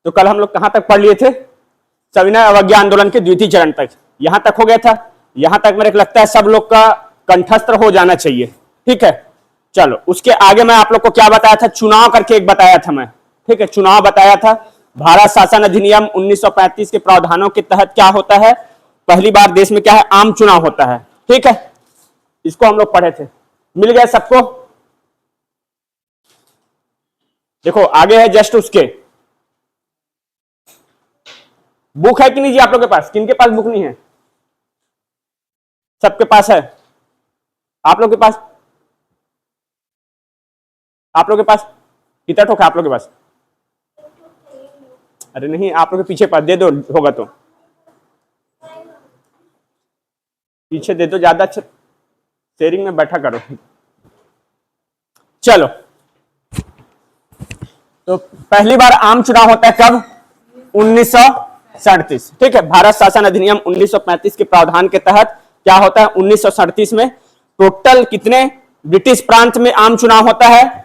तो कल हम लोग कहां तक पढ़ लिए थे? सविनय अवज्ञा आंदोलन के द्वितीय चरण तक, यहां तक हो गया था। यहां तक मेरे को लगता है सब लोग का कंठस्थ हो जाना चाहिए। ठीक है, चलो उसके आगे मैं आप लोग को क्या बताया था, चुनाव करके एक बताया था मैं। ठीक है, चुनाव बताया था। भारत शासन अधिनियम 1935 के प्रावधानों के तहत क्या होता है, पहली बार देश में क्या है, आम चुनाव होता है। ठीक है, इसको हम लोग पढ़े थे, मिल गया सबको। देखो आगे है जस्ट उसके, बुक है कि नहीं जी आप लोग के पास? किनके पास बुक नहीं है? सबके पास है? आप लोग के पास, आप लोग के पास कितना ठोक है आप लोग के पास? अरे नहीं, आप लोग के पीछे पास दे दो, होगा तो पीछे दे दो, ज्यादा अच्छा शेयरिंग में बैठा करो। चलो, तो पहली बार आम चुनाव होता है कब? 1937। ठीक है, भारत शासन अधिनियम 1935 के प्रावधान के तहत क्या होता है, 1937 में टोटल कितने ब्रिटिश प्रांत में आम चुनाव होता है?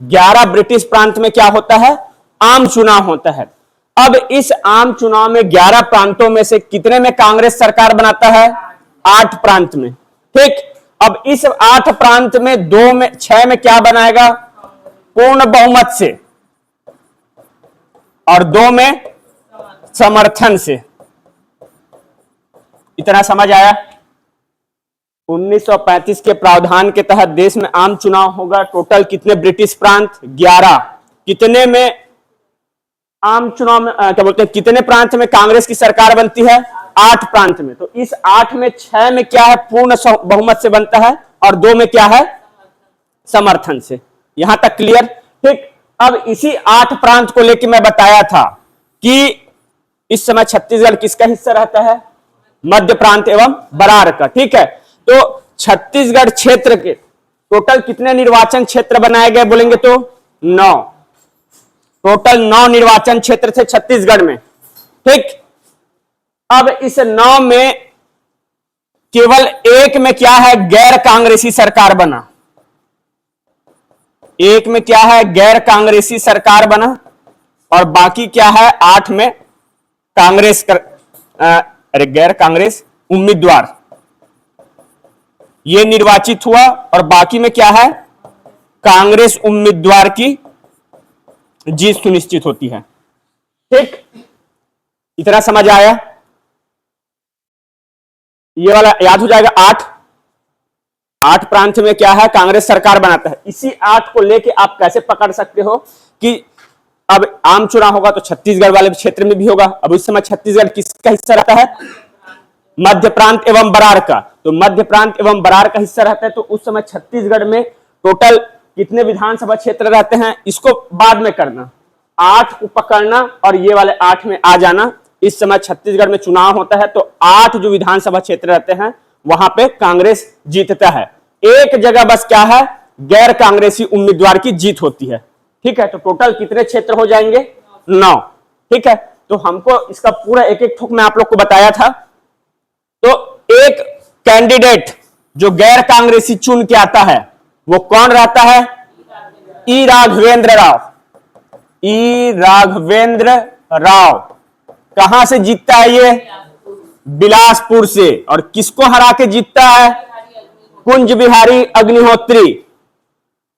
11 ब्रिटिश प्रांत में क्या होता है, आम चुनाव होता है। अब इस आम चुनाव में 11 प्रांतों में से कितने में कांग्रेस सरकार बनाता है? 8 प्रांत में। ठीक, अब इस 8 प्रांत में 6 में क्या बनाएगा? पूर्ण बहुमत से, और 2 में समर्थन से। इतना समझ आया? 1935 के प्रावधान के तहत देश में आम चुनाव होगा। टोटल कितने ब्रिटिश प्रांत? 11। कितने में आम चुनाव में क्या बोलते हैं, कितने प्रांत में कांग्रेस की सरकार बनती है? 8 प्रांत में। तो इस 8 में 6 में क्या है, पूर्ण बहुमत से बनता है, और 2 में क्या है, समर्थन से। यहां तक क्लियर? ठीक, अब इसी 8 प्रांत को लेकर मैं बताया था कि इस समय छत्तीसगढ़ किसका हिस्सा रहता है? मध्य प्रांत एवं बरार का। ठीक है, तो छत्तीसगढ़ क्षेत्र के टोटल कितने निर्वाचन क्षेत्र बनाए गए बोलेंगे तो? 9। टोटल 9 निर्वाचन क्षेत्र थे छत्तीसगढ़ में। ठीक, अब इस 9 में केवल 1 में क्या है, गैर कांग्रेसी सरकार बना। 1 में क्या है, गैर कांग्रेसी सरकार बना, और बाकी क्या है, 8 में कांग्रेस गैर कांग्रेस उम्मीदवार ये निर्वाचित हुआ, और बाकी में क्या है, कांग्रेस उम्मीदवार की जीत सुनिश्चित होती है। ठीक, इतना समझ आया? ये वाला याद हो जाएगा। 8 प्रांत में क्या है, कांग्रेस सरकार बनाता है। इसी 8 को लेके आप कैसे पकड़ सकते हो कि अब आम चुनाव होगा तो छत्तीसगढ़ वाले क्षेत्र में भी होगा। अब उस समय छत्तीसगढ़ किसका हिस्सा रहता है? मध्य प्रांत एवं बरार का। तो मध्य प्रांत एवं बरार का हिस्सा रहता है, तो उस समय छत्तीसगढ़ में टोटल कितने विधानसभा क्षेत्र रहते हैं, इसको बाद में करना। 8 को पकड़ना और ये वाले 8 में आ जाना। इस समय छत्तीसगढ़ में चुनाव होता है, तो 8 जो विधानसभा क्षेत्र रहते हैं वहां पे कांग्रेस जीतता है। एक जगह बस क्या है, गैर कांग्रेसी उम्मीदवार की जीत होती है। ठीक है, तो टोटल कितने क्षेत्र हो जाएंगे? 9। ठीक है, तो हमको इसका पूरा एक एक ठोक में आप लोग को बताया था। तो एक कैंडिडेट जो गैर कांग्रेसी चुन के आता है वो कौन रहता है? ई राघवेंद्र राव। ई राघवेंद्र राव कहां से जीतता है? ये बिलासपुर से। और किसको हरा के जीतता है? कुंज बिहारी अग्निहोत्री।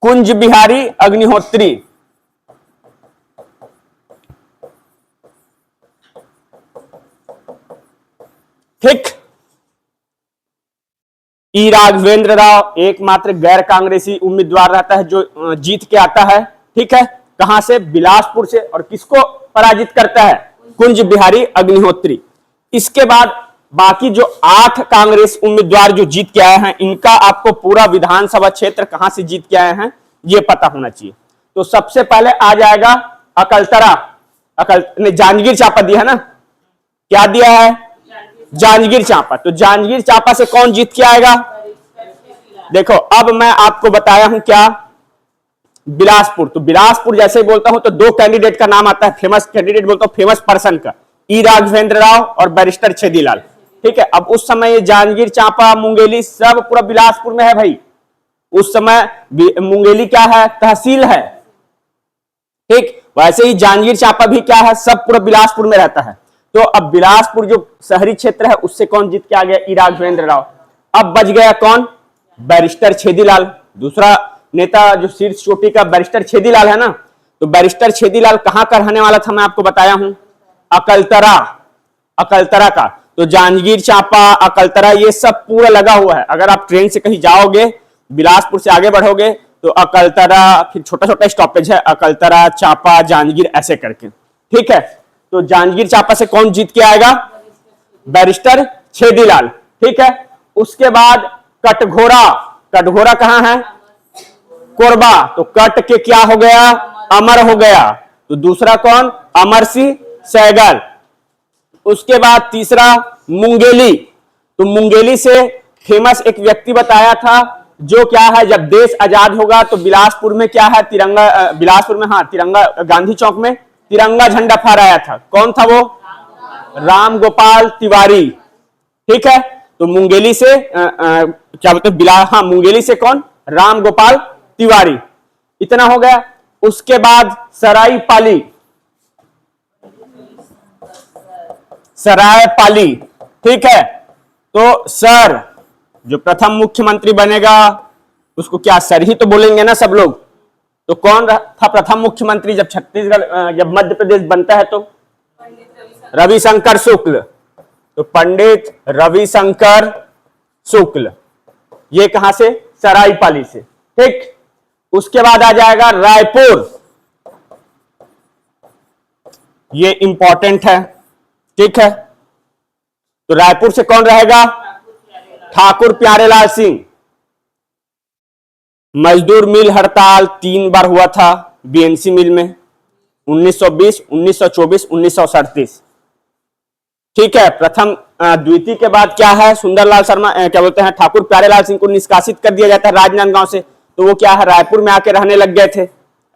कुंज बिहारी अग्निहोत्री। ठीक, ई राघवेंद्र राव एकमात्र गैर कांग्रेसी उम्मीदवार रहता है जो जीत के आता है। ठीक है, कहां से? बिलासपुर से। और किसको पराजित करता है? कुंज बिहारी अग्निहोत्री। इसके बाद बाकी जो 8 कांग्रेस उम्मीदवार जो जीत के आए हैं, इनका आपको पूरा विधानसभा क्षेत्र कहां से जीत के आए हैं ये पता होना चाहिए। तो सबसे पहले आ जाएगा अकलतरा। ने जांजगीर चांपा दिया है ना? क्या दिया है? जांजगीर चांपा। तो जांजगीर चांपा से कौन जीत के आएगा? देखो अब मैं आपको बताया हूं क्या, बिलासपुर। तो बिलासपुर जैसे ही बोलता हूं तो 2 कैंडिडेट का नाम आता है, फेमस कैंडिडेट बोलता हूं, फेमस पर्सन का, ई राघवेंद्र राव और बैरिस्टर छेदीलाल। ठीक है, अब उस समय ये जांजगीर चांपा मुंगेली सब पूरा बिलासपुर में है भाई। उस समय मुंगेली क्या है? तहसील है। ठीक, वैसे ही जांजगीर चांपा भी क्या है, सब पूरा बिलासपुर में रहता है। तो अब बिलासपुर जो शहरी क्षेत्र है उससे कौन जीत के आ गया, ई राघवेंद्र राव। अब बच गया कौन, बैरिस्टर छेदीलाल। दूसरा नेता जो शीर्ष चोटी का बैरिस्टर छेदीलाल है ना, तो बैरिस्टर छेदीलाल कहां का रहने वाला था, मैं आपको बताया हूं, अकलतरा, अकलतरा का। तो जांजगीर चांपा, अकलतरा, ये सब पूरा लगा हुआ है। अगर आप ट्रेन से कहीं जाओगे, बिलासपुर से आगे बढ़ोगे तो अकलतरा, फिर छोटा छोटा स्टॉपेज है, अकलतरा, चांपा, जांजगीर, ऐसे करके। ठीक है, तो जांजगीर चांपा से कौन जीत के आएगा, बैरिस्टर छेदीलाल। ठीक है, उसके बाद कटघोरा, कटघोरा कहां है, कोरबा, तो कट के क्या हो गया, अमर हो गया। तो दूसरा कौन, अमर सिंह सहगल। उसके बाद तीसरा मुंगेली, तो मुंगेली से फेमस एक व्यक्ति बताया था, जो क्या है, जब देश आजाद होगा तो बिलासपुर में क्या है, तिरंगा, बिलासपुर में, हाँ, तिरंगा, गांधी चौक में तिरंगा झंडा फहराया था। कौन था वो, राम गोपाल तिवारी। ठीक है, तो मुंगेली से क्या बोलते हैं, हाँ, मुंगेली से कौन, राम गोपाल तिवारी। इतना हो गया। उसके बाद सरायपाली, सरायपाली। ठीक है, तो सर जो प्रथम मुख्यमंत्री बनेगा उसको क्या सर ही तो बोलेंगे ना सब लोग। तो कौन था प्रथम मुख्यमंत्री जब छत्तीसगढ़, जब मध्य प्रदेश बनता है, तो रविशंकर शुक्ल। तो पंडित रविशंकर शुक्ल, ये कहां से, सरायपाली से। ठीक, उसके बाद आ जाएगा रायपुर, ये इंपॉर्टेंट है। ठीक है, तो रायपुर से कौन रहेगा, ठाकुर प्यारेलाल सिंह। मजदूर मिल हड़ताल 3 बार हुआ था बीएनसी मिल में, 1920, 1924, 1937। ठीक है, प्रथम द्वितीय के बाद क्या है, सुंदरलाल शर्मा, क्या बोलते हैं, ठाकुर प्यारेलाल सिंह को निष्कासित कर दिया जाता है राजनांदगांव से। तो वो क्या है, रायपुर में आके रहने लग गए थे।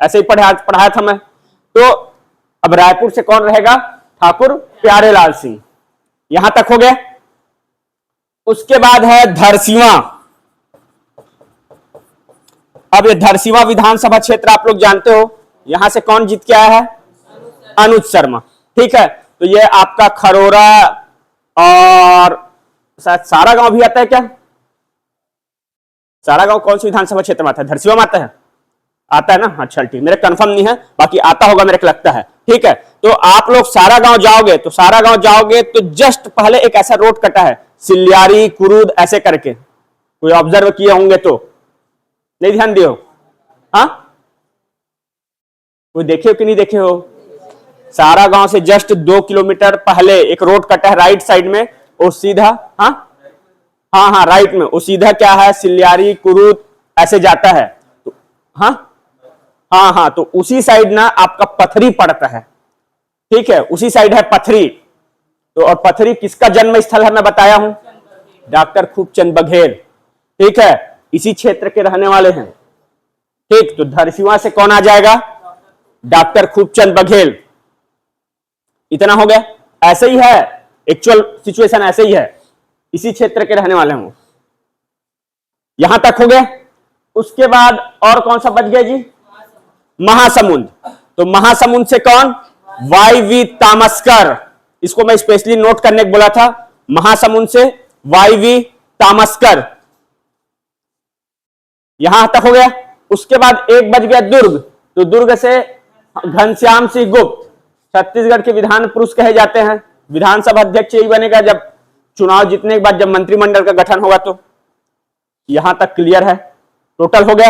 ऐसे ही पढ़ाया था मैं। तो अब रायपुर से कौन रहेगा, ठाकुर प्यारेलाल सिंह। यहां तक हो गया। उसके बाद है धरसींवा। अब ये धरसींवा विधानसभा क्षेत्र आप लोग जानते हो, यहां से कौन जीत के आया है, अनुज शर्मा। ठीक है, तो ये आपका खरोरा और शायद सारा गांव भी आता है क्या, सारा गांव कौन सी विधानसभा क्षेत्र में आता है, धरसींवा में आता है, आता है ना, अच्छा ठीक, मेरे कंफर्म नहीं है, बाकी आता होगा मेरे को लगता है। ठीक है, तो आप लोग सारा गांव जाओगे, तो सारा गांव जाओगे तो जस्ट पहले एक ऐसा रोड कटा है, सिल्यारी कुरूद ऐसे करके, कोई ऑब्जर्व किए होंगे तो, नहीं ध्यान दियो, हाँ, कोई देखे हो कि नहीं देखे हो। सारा गांव से जस्ट 2 किलोमीटर पहले एक रोड कटा है राइट साइड में, और सीधा, हाँ हाँ हाँ, राइट में, वो सीधा क्या है, सिल्यारी कुरूद ऐसे जाता है। तो हाँ हाँ हाँ, तो उसी साइड ना आपका पथरी पड़ता है। ठीक है, उसी साइड है पथरी। तो और पथरी किसका जन्म स्थल है, मैं बताया हूं, डॉक्टर खूबचंद बघेल। ठीक है, इसी क्षेत्र के रहने वाले हैं। ठीक, तो धरसींवा से कौन आ जाएगा, डॉक्टर खूबचंद बघेल। इतना हो गया। ऐसे ही है, एक्चुअल सिचुएशन ऐसे ही है, इसी क्षेत्र के रहने वाले हैं। यहां तक हो गया। उसके बाद और कौन सा बच गया जी, महासमुंद। तो महासमुंद से कौन, वाई वी तामस्कर। इसको मैं स्पेशली नोट करने को बोला था, महासमुंद से वाई वी तामस्कर। यहां तक हो गया। उसके बाद एक बच गया दुर्ग। तो दुर्ग से घनश्याम सिंह गुप्त, छत्तीसगढ़ के विधान पुरुष कहे जाते हैं। विधानसभा अध्यक्ष यही बनेगा जब चुनाव जीतने के बाद, जब मंत्रिमंडल का गठन होगा। तो यहां तक क्लियर है। टोटल हो गया,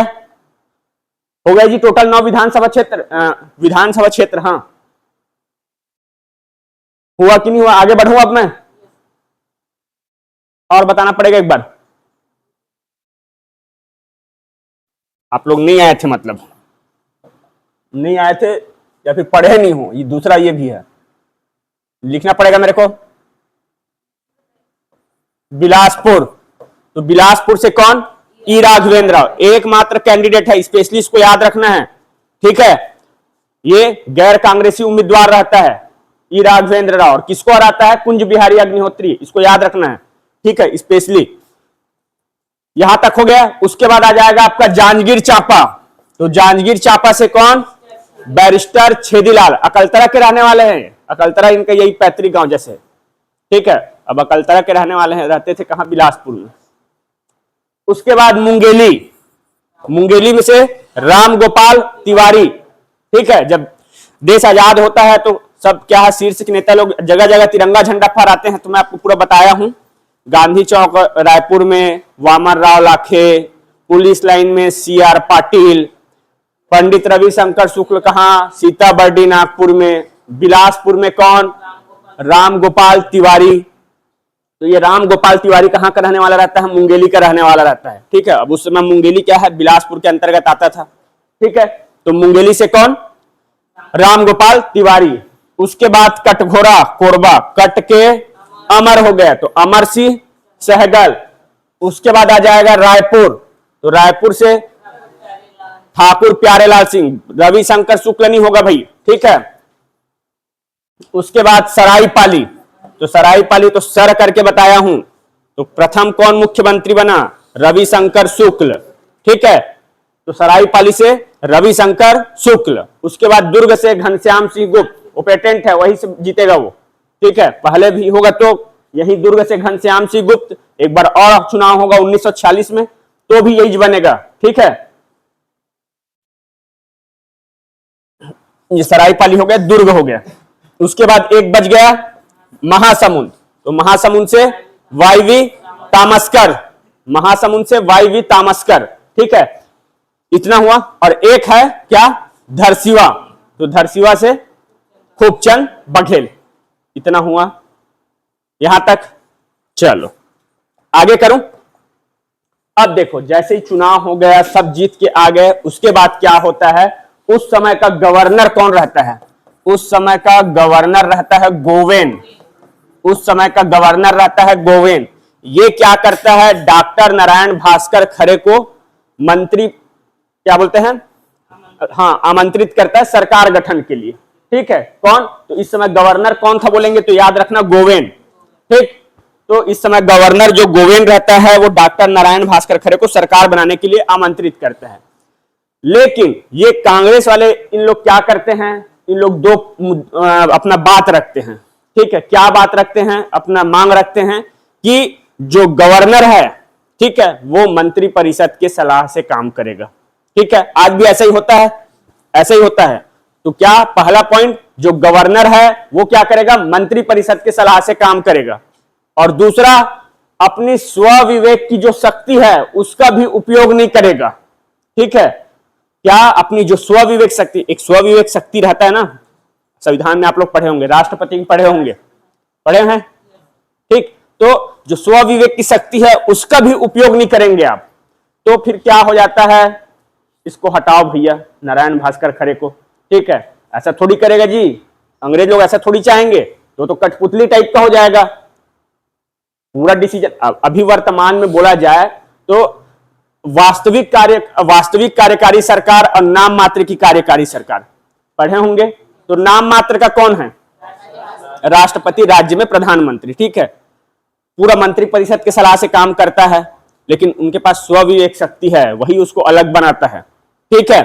हो गया जी, टोटल 9 विधानसभा क्षेत्र। हाँ, हुआ कि नहीं हुआ, आगे बढ़ूं अब मैं, और बताना पड़ेगा एक बार। आप लोग नहीं आए थे, मतलब नहीं आए थे या फिर पढ़े नहीं हो, ये दूसरा ये भी है, लिखना पड़ेगा मेरे को। बिलासपुर, तो बिलासपुर से कौन, ई राघवेंद्र राव, एकमात्र कैंडिडेट है, स्पेशली इसको याद रखना है। ठीक है, ये गैर कांग्रेसी उम्मीदवार रहता है, ई राघवेंद्र राव। और किसको हराता है, कुंज बिहारी अग्निहोत्री, इसको याद रखना है। ठीक है, स्पेशली। यहां तक हो गया। उसके बाद आ जाएगा आपका जांजगीर चांपा। तो जांजगीर चांपा से कौन, बैरिस्टर छेदीलाल, अकलतरा के रहने वाले हैं। अकलतरा इनका यही पैतृक गांव जैसे, ठीक है। अब अकलतरा के रहने वाले हैं, रहते थे कहां, बिलासपुर में। उसके बाद मुंगेली, मुंगेली में से राम गोपाल तिवारी, ठीक है। जब देश आजाद होता है तो सब क्या है, शीर्ष के नेता लोग जगह जगह तिरंगा झंडा फहराते हैं, तो मैं आपको पूरा बताया हूं। गांधी चौक रायपुर में वामन राव लाखे, पुलिस लाइन में CR पाटिल, पंडित रविशंकर शुक्ल कहां, सीताबर्डी नागपुर में, बिलासपुर में कौन, राम गोपाल तिवारी। तो ये राम गोपाल तिवारी कहां का रहने वाला रहता है, मुंगेली का रहने वाला रहता है, ठीक है। अब उस समय मुंगेली क्या है, बिलासपुर के अंतर्गत आता था, ठीक है। तो मुंगेली से कौन, राम गोपाल तिवारी। उसके बाद कटघोरा कोरबा, कट के अमर हो गया तो अमर सिंह सहगल। उसके बाद आ जाएगा रायपुर, तो रायपुर से ठाकुर प्यारेलाल सिंह, रविशंकर शुक्ल नहीं होगा भाई, ठीक है। उसके बाद सरायपाली, तो सरायपाली तो सर करके बताया हूं, तो प्रथम कौन मुख्यमंत्री बना, रविशंकर शुक्ल, ठीक है। तो सरायपाली से रविशंकर शुक्ल। उसके बाद दुर्ग से घनश्याम सिंह गुप्त, वो पेटेंट है, वही से जीतेगा वो, ठीक है। पहले भी होगा तो यही दुर्ग से घनश्याम सिंह गुप्त, एक बार और चुनाव होगा 1946 में तो भी यही बनेगा, ठीक है। ये सरायपाली हो गया, दुर्ग हो गया। उसके बाद एक बच गया महासमुंद, तो महासमुंद से वाईवी तामस्कर, महासमुंद से वाईवी तामस्कर, ठीक है। इतना हुआ। और एक है क्या, धरसीवा, तो धरसीवा से खूबचंद बघेल। इतना हुआ यहां तक। चलो आगे करूं। अब देखो, जैसे ही चुनाव हो गया, सब जीत के आ गए, उसके बाद क्या होता है, उस समय का गवर्नर कौन रहता है, उस समय का गवर्नर रहता है गोवेन। उस समय का गवर्नर रहता है गोवेन। ये क्या करता है, डॉक्टर नारायण भास्कर खरे को मंत्री क्या बोलते हैं, हाँ, आमंत्रित करता है सरकार गठन के लिए, ठीक है। कौन, तो इस समय गवर्नर कौन था बोलेंगे तो याद रखना गोवेन, ठीक। तो इस समय गवर्नर जो गोवेन रहता है वो डॉक्टर नारायण भास्कर खरे को सरकार बनाने के लिए आमंत्रित करता है। लेकिन ये कांग्रेस वाले इन लोग क्या करते हैं, इन लोग दो अपना बात रखते हैं, ठीक है। क्या बात रखते हैं, अपना मांग रखते हैं कि जो गवर्नर है, ठीक है, वो मंत्री परिषद के सलाह से काम करेगा, ठीक है। आज भी ऐसा ही होता है, ऐसा ही होता है। तो क्या पहला पॉइंट, जो गवर्नर है वो क्या करेगा, मंत्री परिषद के सलाह से काम करेगा। और दूसरा, अपनी स्व विवेक की जो शक्ति है उसका भी उपयोग नहीं करेगा, ठीक है। क्या, अपनी जो स्व विवेक शक्ति, एक स्व विवेक शक्ति रहता है ना, संविधान में आप लोग पढ़े होंगे, राष्ट्रपति में पढ़े होंगे, पढ़े हैं, ठीक। तो जो स्व विवेक की शक्ति है उसका भी उपयोग नहीं करेंगे आप, तो फिर क्या हो जाता है, इसको हटाओ भैया नारायण भास्कर खरे को, ठीक है। ऐसा थोड़ी करेगा जी, अंग्रेज लोग ऐसा थोड़ी चाहेंगे, तो कठपुतली टाइप का हो जाएगा पूरा डिसीजन। अभी वर्तमान में बोला जाए तो वास्तविक कार्यकारी सरकार और नाम मात्र की कार्यकारी सरकार, पढ़े होंगे। तो नाम मात्र का कौन है, राष्ट्रपति, राज्य में प्रधानमंत्री, ठीक है। पूरा मंत्री परिषद के सलाह से काम करता है, लेकिन उनके पास स्व विवेक शक्ति है, वही उसको अलग बनाता है, ठीक है।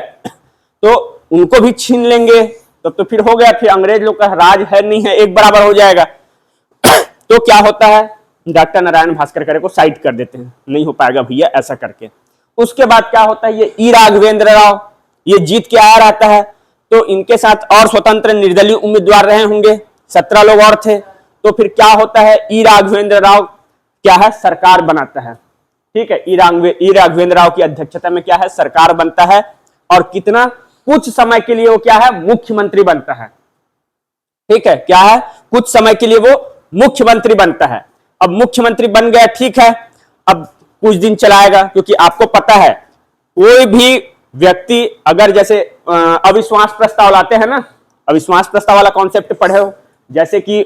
तो उनको भी छीन लेंगे तब तो फिर हो गया, फिर अंग्रेज लोग का राज है नहीं है, एक बराबर हो जाएगा। तो क्या होता है, डॉक्टर नारायण भास्कर खरे को साइड कर देते हैं, नहीं हो पाएगा भैया ऐसा करके। उसके बाद क्या होता है, ये ई राघवेंद्र राव ये जीत के आया रहता है, तो इनके साथ और स्वतंत्र निर्दलीय उम्मीदवार रहे होंगे, 17 लोग और थे। तो फिर क्या होता है, ई राघवेंद्र राव क्या है, सरकार बनाता है, ठीक है। ई राघवेंद्र राव की अध्यक्षता में क्या है, सरकार बनता है। और कितना, कुछ समय के लिए वो क्या है, मुख्यमंत्री बनता है, ठीक है। क्या है, कुछ समय के लिए वो मुख्यमंत्री बनता है। अब मुख्यमंत्री बन गया, ठीक है, अब कुछ दिन चलाएगा, क्योंकि आपको पता है कोई भी व्यक्ति अगर जैसे अविश्वास प्रस्ताव लाते हैं ना, अविश्वास प्रस्ताव वाला कॉन्सेप्ट पढ़े हो, जैसे कि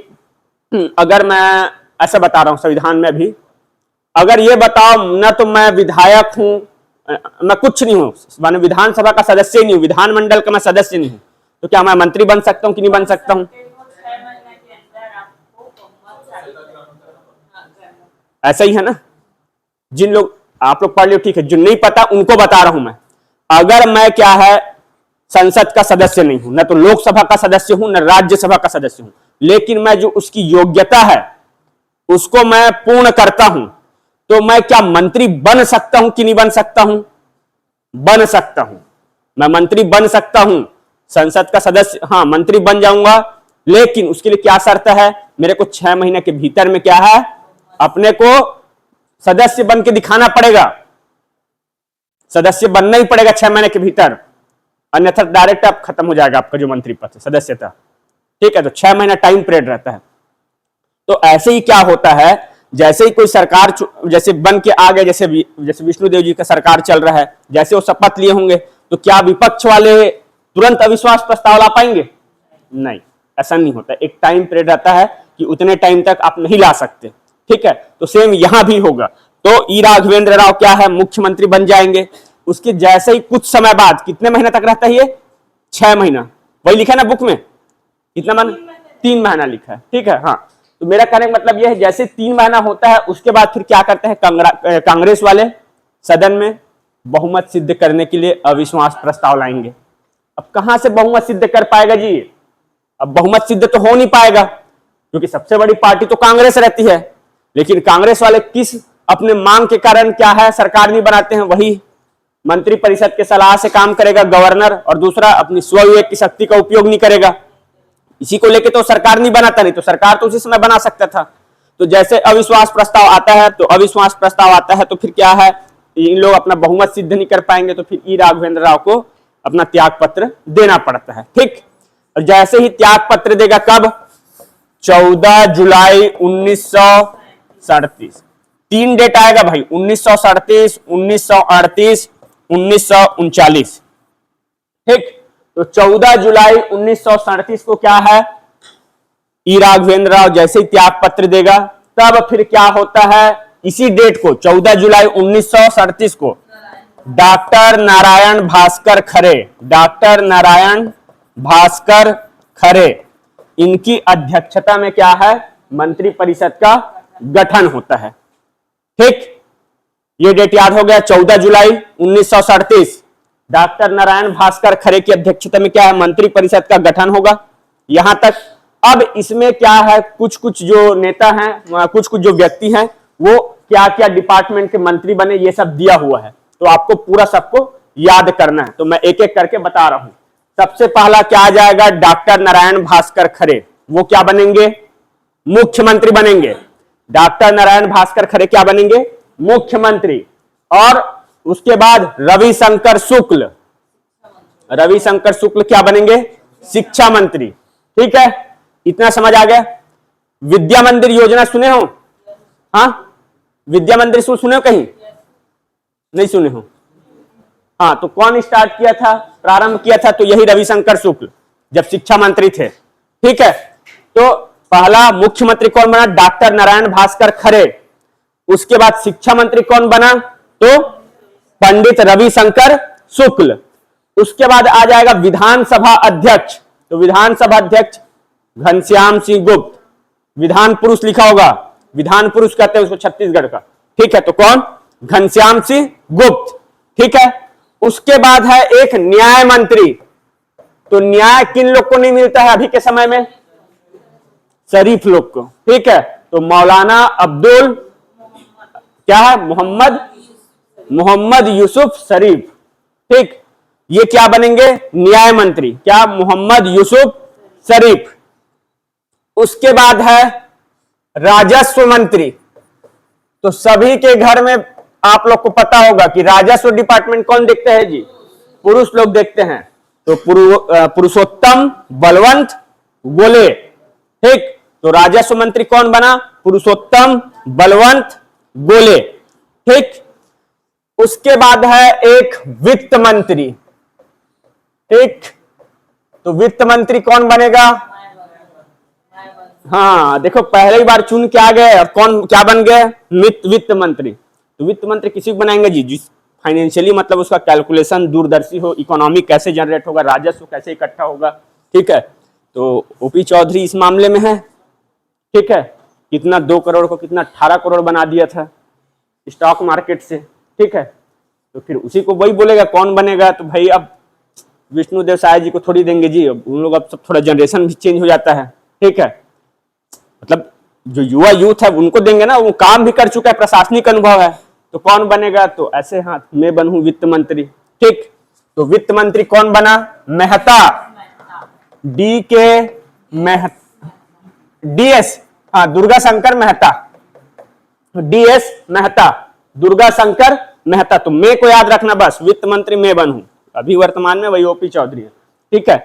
अगर मैं ऐसा बता रहा हूं संविधान में भी, अगर ये बताओ ना तो मैं विधायक हूं, मैं कुछ नहीं हूं, माने विधानसभा का सदस्य नहीं हूं, विधानमंडल का मैं सदस्य नहीं हूं, तो क्या मैं मंत्री बन सकता हूं कि नहीं बन सकता हूं? ऐसा ही है ना। जिन लोग, आप लोग पढ़ लो ठीक है, जो नहीं पता उनको बता रहा हूं मैं। अगर मैं क्या है संसद का सदस्य नहीं हूं, न तो लोकसभा का सदस्य हूं, न राज्यसभा का सदस्य हूं, लेकिन मैं जो उसकी योग्यता है उसको मैं पूर्ण करता हूं, तो मैं क्या मंत्री बन सकता हूं कि नहीं बन सकता हूं? बन सकता हूं, मैं मंत्री बन सकता हूं, संसद का सदस्य, हाँ मंत्री बन जाऊंगा, लेकिन उसके लिए क्या शर्त है? मेरे को 6 महीने के भीतर में क्या है, अपने को सदस्य बन के दिखाना पड़ेगा, सदस्य बनना ही पड़ेगा 6 महीने के भीतर, अन्यथा डायरेक्ट आप खत्म हो जाएगा आपका जो मंत्री पद सदस्यता। ठीक है, तो 6 महीना टाइम पीरियड रहता है। तो ऐसे ही क्या होता है, जैसे ही कोई सरकार जैसे बन के आ गए, जैसे विष्णुदेव जी का सरकार चल रहा है, जैसे वो शपथ लिए होंगे, तो क्या विपक्ष वाले तुरंत अविश्वास प्रस्ताव ला पाएंगे? नहीं, ऐसा नहीं होता। एक टाइम पीरियड रहता है कि उतने टाइम तक आप नहीं ला सकते। ठीक है, तो सेम यहां भी होगा। तो ई राघवेंद्र राव क्या है, मुख्यमंत्री बन जाएंगे। उसके जैसे ही कुछ समय बाद, कितने महीने तक रहता है ये? 6 महीना। वही लिखा है ना बुक में, कितना महीना? 3 महीना लिखा है। ठीक है, हाँ। तो मेरा कहने का मतलब यह है, जैसे 3 महीना होता है उसके बाद फिर क्या करते हैं कांग्रेस वाले, सदन में बहुमत सिद्ध करने के लिए अविश्वास प्रस्ताव लाएंगे। अब कहां से बहुमत सिद्ध कर पाएगा जी? अब बहुमत सिद्ध तो हो नहीं पाएगा, क्योंकि सबसे बड़ी पार्टी तो कांग्रेस रहती है। लेकिन कांग्रेस वाले किस अपने मांग के कारण क्या है, सरकार नहीं बनाते हैं, वही मंत्री परिषद के सलाह से काम करेगा गवर्नर, और दूसरा अपनी स्वविवेक की शक्ति का उपयोग नहीं करेगा। इसी को लेके तो सरकार नहीं बनाता, नहीं तो सरकार तो उसी समय बना सकता था। तो जैसे अविश्वास प्रस्ताव आता है, तो फिर क्या है, इन लोग अपना बहुमत सिद्ध नहीं कर पाएंगे, तो फिर ई राघवेंद्र राव को अपना त्याग पत्र देना पड़ता है। ठीक, और जैसे ही त्याग पत्र देगा, कब? 14 जुलाई 1937। 3 डेट आएगा भाई, 1937, 1938, 1939। ठीक, तो 14 जुलाई 1937 को क्या है, ई राघवेंद्र राव जैसे ही त्याग पत्र देगा, तब फिर क्या होता है, इसी डेट को 14 जुलाई 1937 को डॉक्टर नारायण भास्कर खरे इनकी अध्यक्षता में क्या है, मंत्री परिषद का गठन होता है। ठीक, ये डेट याद हो गया, 14 जुलाई 1937 डॉक्टर नारायण भास्कर खरे की अध्यक्षता में क्या है, मंत्री परिषद का गठन होगा। यहां तक। अब इसमें क्या है, कुछ कुछ जो नेता हैं, कुछ कुछ जो व्यक्ति हैं, वो क्या क्या डिपार्टमेंट के मंत्री बने, ये सब दिया हुआ है। तो आपको पूरा सबको याद करना है, तो मैं एक एक करके बता रहा हूं। सबसे पहला क्या आ जाएगा, डॉक्टर नारायण भास्कर खरे, वो क्या बनेंगे, मुख्यमंत्री बनेंगे। डॉक्टर नारायण भास्कर खरे क्या बनेंगे, मुख्यमंत्री। और उसके बाद रविशंकर शुक्ल क्या बनेंगे, शिक्षा मंत्री। ठीक है, इतना समझ आ गया। विद्या मंदिर योजना सुने हो? हाँ, विद्या मंदिर सुने हो कहीं? नहीं सुने हो? हाँ, तो कौन स्टार्ट किया था, प्रारंभ किया था? तो यही रविशंकर शुक्ल, जब शिक्षा मंत्री थे। ठीक है, तो पहला मुख्यमंत्री कौन बना, डॉक्टर नारायण भास्कर खरे। उसके बाद शिक्षा मंत्री कौन बना, तो पंडित रविशंकर शुक्ल। उसके बाद आ जाएगा विधानसभा अध्यक्ष, तो विधानसभा अध्यक्ष घनश्याम सिंह गुप्त। विधान पुरुष लिखा होगा, विधान पुरुष कहते हैं उसको छत्तीसगढ़ का। ठीक है, तो कौन, घनश्याम सिंह गुप्त। ठीक है, उसके बाद है एक न्याय मंत्री। तो न्याय किन लोग को नहीं मिलता है अभी के समय में, शरीफ लोग को। ठीक है, तो मौलाना अब्दुल क्या है, मोहम्मद यूसुफ शरीफ। ठीक, ये क्या बनेंगे, न्याय मंत्री, क्या, मोहम्मद यूसुफ शरीफ। उसके बाद है राजस्व मंत्री। तो सभी के घर में आप लोग को पता होगा कि राजस्व डिपार्टमेंट कौन देखते हैं जी, पुरुष लोग देखते हैं। तो पुरुषोत्तम बलवंत गोले। ठीक, तो राजस्व मंत्री कौन बना, पुरुषोत्तम बलवंत गोले। ठीक, उसके बाद है एक वित्त मंत्री। ठीक, तो वित्त मंत्री कौन बनेगा, हाँ देखो पहले ही बार चुन के आ गए, अब कौन क्या बन गए, वित्त मंत्री। तो वित्त मंत्री किसी को बनाएंगे जी, जिस फाइनेंशियली मतलब उसका कैलकुलेशन दूरदर्शी हो, इकोनॉमी कैसे जनरेट होगा, राजस्व कैसे इकट्ठा होगा। ठीक है, तो ओपी चौधरी इस मामले में है। ठीक है, कितना 2 करोड़ को कितना 18 करोड़ बना दिया था स्टॉक मार्केट से। ठीक है, तो फिर उसी को वही बोलेगा कौन बनेगा, तो भाई अब विष्णुदेव साय जी को थोड़ी देंगे जी, उन लोग अब सब थोड़ा जनरेशन भी चेंज हो जाता है, ठीक है। मतलब जो युवा यूथ है उनको देंगे ना, वो काम भी कर चुका है, प्रशासनिक अनुभव है, तो कौन बनेगा? तो ऐसे हाँ, मैं बनूं वित्त मंत्री, ठीक। तो वित्त मंत्री कौन बना? मेहता, डी के मेहता, डीएस, हाँ दुर्गा शंकर मेहता, डीएस मेहता, दुर्गा शंकर मेहता। तो मैं को याद रखना, बस वित्त मंत्री मैं बनूं। अभी वर्तमान में वही ओपी चौधरी है, ठीक है।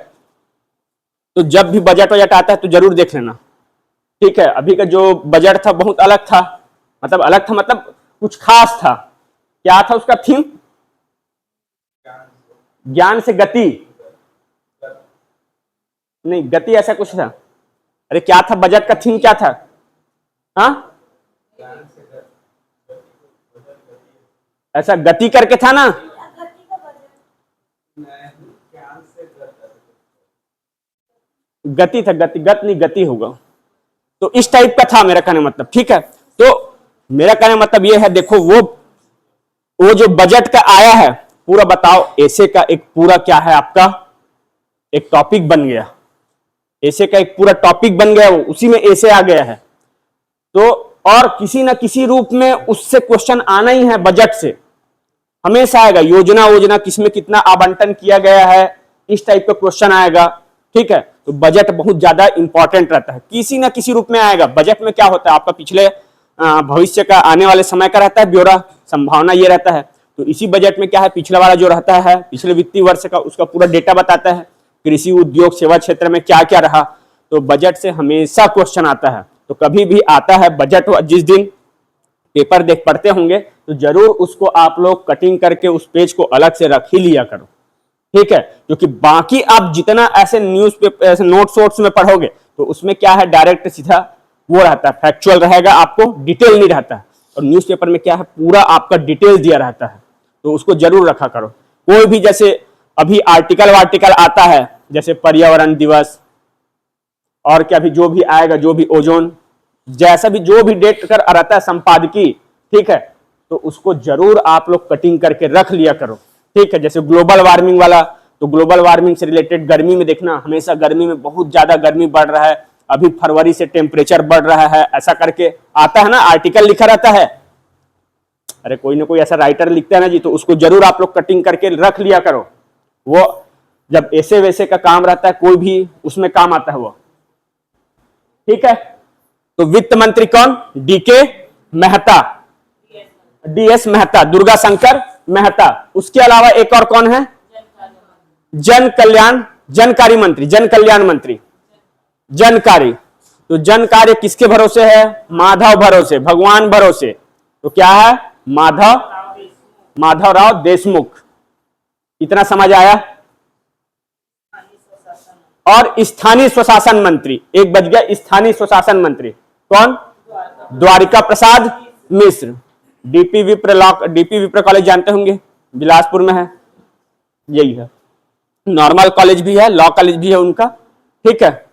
तो जब भी बजट वजट आता है तो जरूर देख लेना, ठीक है। अभी का जो बजट था बहुत अलग था, मतलब कुछ खास था। क्या था उसका थीम? ज्ञान से गति, नहीं गति ऐसा कुछ था। अरे क्या था बजट का थीम, क्या था? हाँ ऐसा गति करके था ना, गति था, गत नहीं गति होगा। तो इस टाइप का था मेरा कहने मतलब, ठीक है। तो मेरा कहने मतलब ये है, देखो वो जो बजट का आया है पूरा, बताओ ऐसे का एक पूरा क्या है आपका एक टॉपिक बन गया, ऐसे का एक पूरा टॉपिक बन गया, वो उसी में ऐसे आ गया है। तो और किसी ना किसी रूप में उससे क्वेश्चन आना ही है, बजट से हमेशा आएगा। योजना किसमें कितना आवंटन किया गया है, इस टाइप का क्वेश्चन आएगा, ठीक है। तो बजट बहुत ज्यादा इंपॉर्टेंट रहता है, किसी ना किसी रूप में आएगा। बजट में क्या होता है आपका, पिछले भविष्य का, आने वाले समय का रहता है ब्यौरा, संभावना ये रहता है। तो इसी बजट में क्या है, पिछला वाला जो रहता है पिछले वित्तीय वर्ष का, उसका पूरा डेटा बताता है, कृषि उद्योग सेवा क्षेत्र में क्या क्या रहा। तो बजट से हमेशा क्वेश्चन आता है। तो कभी भी आता है बजट, जिस दिन पेपर देख पढ़ते होंगे तो जरूर उसको आप लोग कटिंग करके उस पेज को अलग से रख ही लिया करो, ठीक है। क्योंकि बाकी आप जितना ऐसे न्यूज पेपर, ऐसे नोट्स में पढ़ोगे तो उसमें क्या है, डायरेक्ट सीधा वो रहता है, फैक्चुअल रहेगा, आपको डिटेल नहीं रहता है। और न्यूज़पेपर में क्या है, पूरा आपका डिटेल दिया रहता है, तो उसको जरूर रखा करो। कोई भी जैसे अभी आर्टिकल आता है, जैसे पर्यावरण दिवस और क्या भी जो भी आएगा, जो भी ओजोन, जैसा भी जो भी डेट कर रहता है संपादकीय, ठीक है, तो उसको जरूर आप लोग कटिंग करके रख लिया करो, ठीक है। जैसे ग्लोबल वार्मिंग वाला, तो ग्लोबल वार्मिंग से रिलेटेड गर्मी में देखना, हमेशा गर्मी में बहुत ज्यादा गर्मी बढ़ रहा है, अभी फरवरी से टेम्परेचर बढ़ रहा है, ऐसा करके आता है ना, आर्टिकल लिखा रहता है। अरे कोई ना कोई ऐसा राइटर लिखता है ना जी, तो उसको जरूर आप लोग कटिंग करके रख लिया करो। वो जब ऐसे वैसे का काम रहता है, कोई भी उसमें काम आता है वो, ठीक है। तो वित्त मंत्री कौन? D K Mehta, D S Mehta, Durga Shankar Mehta. उसके अलावा एक और कौन है? जनकारी मंत्री, जन कल्याण मंत्री, जनकारी। तो जन कार्य किसके भरोसे है? माधव भरोसे, भगवान भरोसे। तो क्या है? माधवराव देशमुख। इतना समझ आया? और स्थानीय स्वशासन मंत्री, एक बच गया, स्थानीय स्वशासन मंत्री कौन? द्वारिका प्रसाद मिश्र। डीपी विप्र कॉलेज जानते होंगे, बिलासपुर में है, यही है। नॉर्मल कॉलेज भी है, लॉ कॉलेज भी है उनका, ठीक है।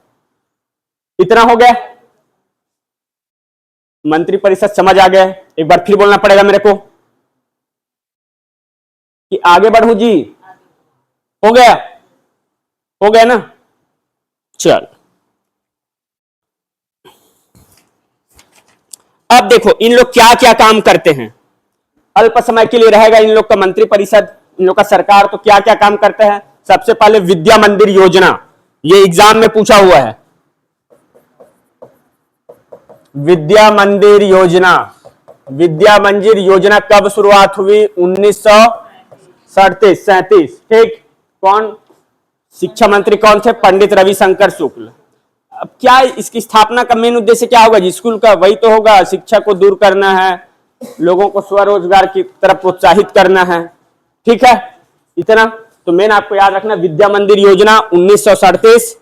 इतना हो गया, मंत्री परिषद समझ आ गया। एक बार फिर बोलना पड़ेगा मेरे को कि आगे बढ़ू जी। हो गया ना? चल, अब देखो इन लोग क्या क्या काम करते हैं। अल्प समय के लिए रहेगा इन लोग का मंत्री परिषद, इन लोग का सरकार। तो क्या क्या काम करते हैं? सबसे पहले विद्या मंदिर योजना, ये एग्जाम में पूछा हुआ है। विद्या मंदिर योजना कब शुरुआत हुई? 1937, ठीक। कौन शिक्षा मंत्री कौन थे? पंडित रविशंकर शुक्ल। अब क्या इसकी स्थापना का मेन उद्देश्य क्या होगा जी? स्कूल का वही तो होगा, शिक्षा को दूर करना है, लोगों को स्वरोजगार की तरफ प्रोत्साहित करना है, ठीक है। इतना तो मेन आपको याद रखना। विद्या मंदिर योजना 1937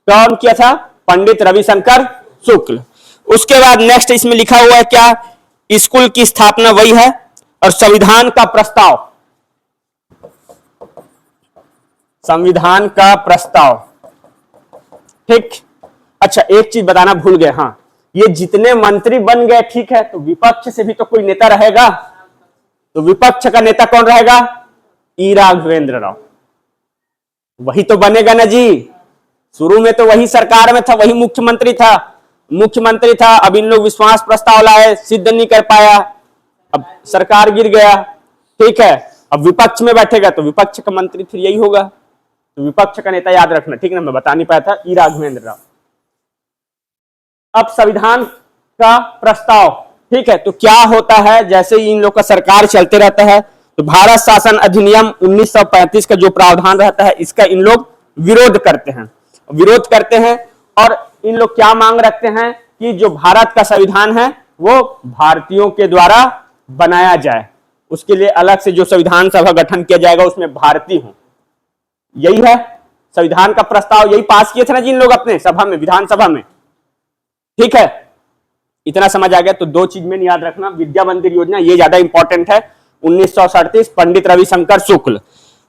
कौन किया था? पंडित रविशंकर शुक्ल। उसके बाद नेक्स्ट इसमें लिखा हुआ है क्या? स्कूल की स्थापना वही है। और संविधान का प्रस्ताव, ठीक। अच्छा एक चीज बताना भूल गए, हाँ, ये जितने मंत्री बन गए, ठीक है, तो विपक्ष से भी तो कोई नेता रहेगा। तो विपक्ष का नेता कौन रहेगा? ई राघवेंद्र राव। वही तो बनेगा ना जी। शुरू में तो वही सरकार में था, वही मुख्यमंत्री था। अब इन लोग विश्वास प्रस्ताव लाए, सिद्ध नहीं कर पाया, अब सरकार गिर गया। ठीक है, अब विपक्ष में बैठेगा तो विपक्ष का मंत्री फिर यही होगा। तो विपक्ष का नेता याद रखना, ठीक है ना, मैं बता नहीं पाया था, ई राघवेंद्र राव। अब संविधान का प्रस्ताव, ठीक है, तो क्या होता है, जैसे ही इन लोग का सरकार चलते रहता है तो भारत शासन अधिनियम 1935 का जो प्रावधान रहता है इसका इन लोग विरोध करते हैं। और इन लोग क्या मांग रखते हैं कि जो भारत का संविधान है वो भारतीयों के द्वारा बनाया जाए, उसके लिए अलग से जो संविधान सभा गठन किया जाएगा उसमें भारतीय हो। यही है संविधान का प्रस्ताव, यही पास किए थे ना जिन लोग अपने सभा में, विधानसभा में। ठीक है, इतना समझ आ गया। तो दो चीज में याद रखना, विद्या मंदिर योजना ये ज्यादा इंपॉर्टेंट है, 1937 पंडित रविशंकर शुक्ल।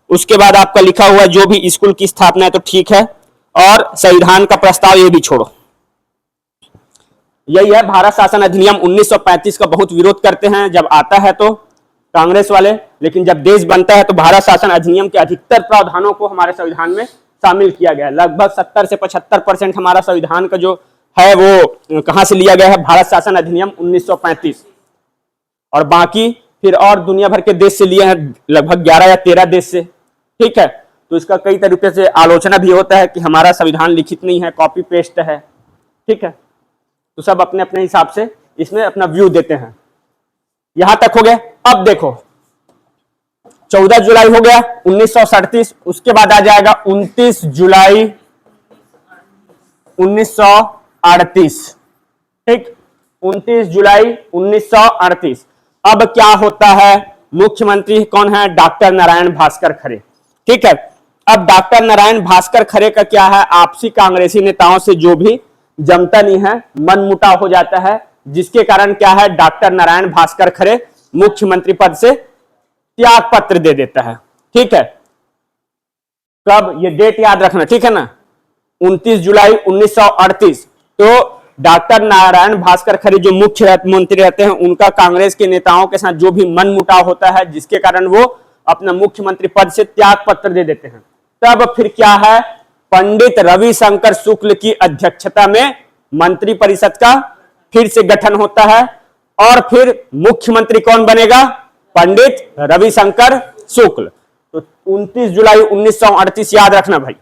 उसके बाद आपका लिखा हुआ जो भी स्कूल की स्थापना है तो ठीक है, और संविधान का प्रस्ताव ये भी छोड़ो। यही है, भारत शासन अधिनियम 1935 का बहुत विरोध करते हैं जब आता है तो कांग्रेस वाले, लेकिन जब देश बनता है तो भारत शासन अधिनियम के अधिकतर प्रावधानों को हमारे संविधान में शामिल किया गया है। लगभग 70 से 75% हमारा संविधान का जो है वो कहां से लिया गया है, भारत शासन अधिनियम 1935। और बाकी फिर और दुनिया भर के देश से लिए हैं, लगभग 11 या 13 देश से। ठीक है, तो इसका कई तरीके से आलोचना भी होता है कि हमारा संविधान लिखित नहीं है, कॉपी पेस्ट है। ठीक है, तो सब अपने अपने हिसाब से इसमें अपना व्यू देते हैं। यहां तक हो गया। अब देखो 14 जुलाई हो गया 1937, उसके बाद आ जाएगा 29 जुलाई 1938। ठीक, 29 जुलाई 1938। अब क्या होता है, मुख्यमंत्री कौन है, डॉक्टर नारायण भास्कर खरे। ठीक है, अब डॉक्टर नारायण भास्कर खरे का क्या है, आपसी कांग्रेसी नेताओं से जो भी जमता नहीं है, मनमुटाव हो जाता है, जिसके कारण क्या है, डॉक्टर नारायण भास्कर खरे मुख्यमंत्री पद से त्याग पत्र दे देता है। ठीक है, कब, ये डेट याद रखना, ठीक है ना, 29 जुलाई 1938। तो डॉक्टर नारायण भास्कर खरे जो मुख्यमंत्री रहते हैं, उनका कांग्रेस के नेताओं के साथ जो भी मनमुटाव होता है, जिसके कारण वो अपना मुख्यमंत्री पद से त्याग पत्र दे देते हैं। तब फिर क्या है, पंडित रविशंकर शुक्ल की अध्यक्षता में मंत्रिपरिषद का फिर से गठन होता है, और फिर मुख्यमंत्री कौन बनेगा, पंडित रविशंकर शुक्ल। तो 29 जुलाई 1938 याद रखना भाई,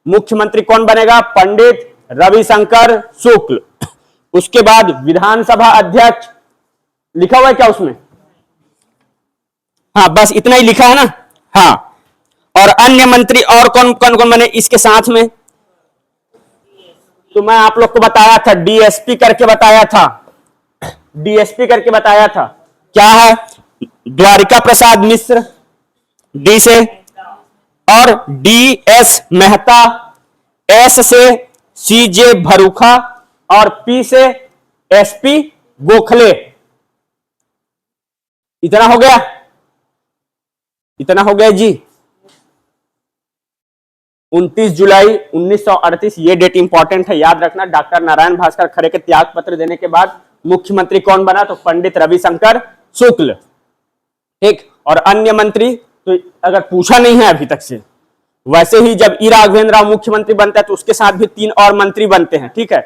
मुख्यमंत्री कौन बनेगा, पंडित रविशंकर शुक्ल। उसके बाद विधानसभा अध्यक्ष लिखा हुआ है क्या उसमें, हाँ बस इतना ही लिखा है ना, हाँ। और अन्य मंत्री और कौन कौन कौन बने इसके साथ में, तो मैं आप लोग को बताया था, डीएसपी करके बताया था, डीएसपी करके बताया था। क्या है, द्वारिका प्रसाद मिश्र डी से, और डीएस मेहता, एस से सीजे भरूखा, और पी से एसपी गोखले। इतना हो गया, इतना हो गया जी। 29 जुलाई 1938 ये डेट इंपॉर्टेंट है, याद रखना। डॉक्टर नारायण भास्कर खरे के त्याग पत्र देने के बाद मुख्यमंत्री कौन बना, तो पंडित रविशंकर शुक्ल। ठीक, और अन्य मंत्री तो अगर पूछा नहीं है अभी तक से, वैसे ही जब ई राघवेंद्र राव मुख्यमंत्री बनता है तो उसके साथ भी 3 और मंत्री बनते हैं। ठीक है,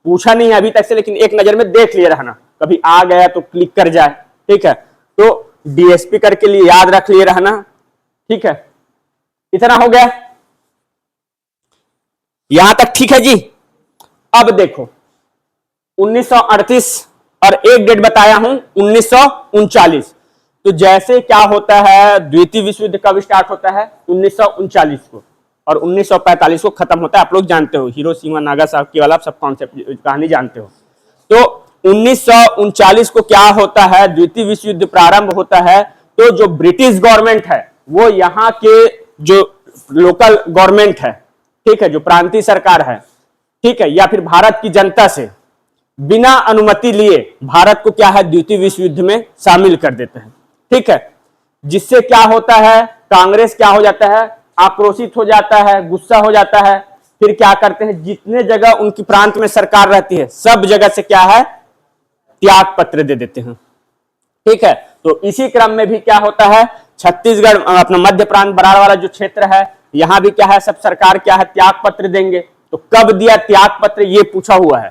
पूछा नहीं है अभी तक से, लेकिन एक नजर में देख लिए रहना, कभी आ गया तो क्लिक कर जाए। ठीक है, तो डीएसपी करके लिए याद रख लिए रहना। ठीक है, इतना हो गया, यहां तक ठीक है जी। अब देखो 1938 और एक डेट बताया हूं 1939। तो जैसे क्या होता है, द्वितीय विश्व युद्ध कब स्टार्ट होता है, 1939 को, और 1945 को खत्म होता है। आप लोग जानते हो, हिरोशिमा नागासाकी वाला सब कॉन्सेप्ट कहानी जानते हो। तो 1939 को क्या होता है, द्वितीय विश्व युद्ध प्रारंभ होता है। तो जो ब्रिटिश गवर्नमेंट है वो यहाँ के जो लोकल गवर्नमेंट है, ठीक है, जो प्रांतीय सरकार है, ठीक है, या फिर भारत की जनता से बिना अनुमति लिए भारत को क्या है, द्वितीय विश्व युद्ध में शामिल कर देते हैं। ठीक है, जिससे क्या होता है, कांग्रेस क्या हो जाता है, आक्रोशित हो जाता है, गुस्सा हो जाता है। फिर क्या करते हैं, जितने जगह उनकी प्रांत में सरकार रहती है सब जगह से क्या है, त्याग पत्र दे देते हैं। ठीक है, तो इसी क्रम में भी क्या होता है, छत्तीसगढ़ अपना मध्य प्रांत बरार वाला जो क्षेत्र है यहां भी क्या है, सब सरकार क्या है, त्याग पत्र देंगे। तो कब दिया त्याग पत्र ये पूछा हुआ है।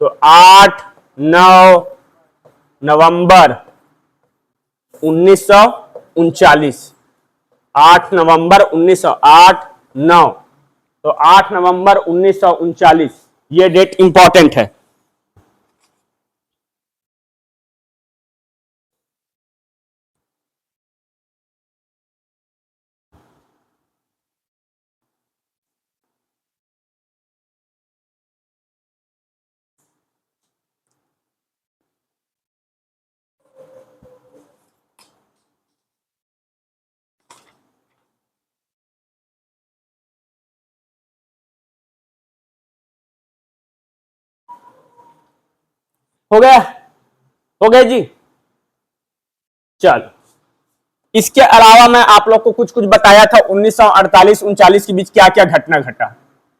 तो 8-9 नवंबर 1939, 8 नवंबर 1908-9, तो 8 नवंबर 1939 ये डेट इंपॉर्टेंट है। हो गया, हो गया जी। चलो, इसके अलावा मैं आप लोग को कुछ कुछ बताया था 1948-39 के बीच क्या क्या घटना घटा।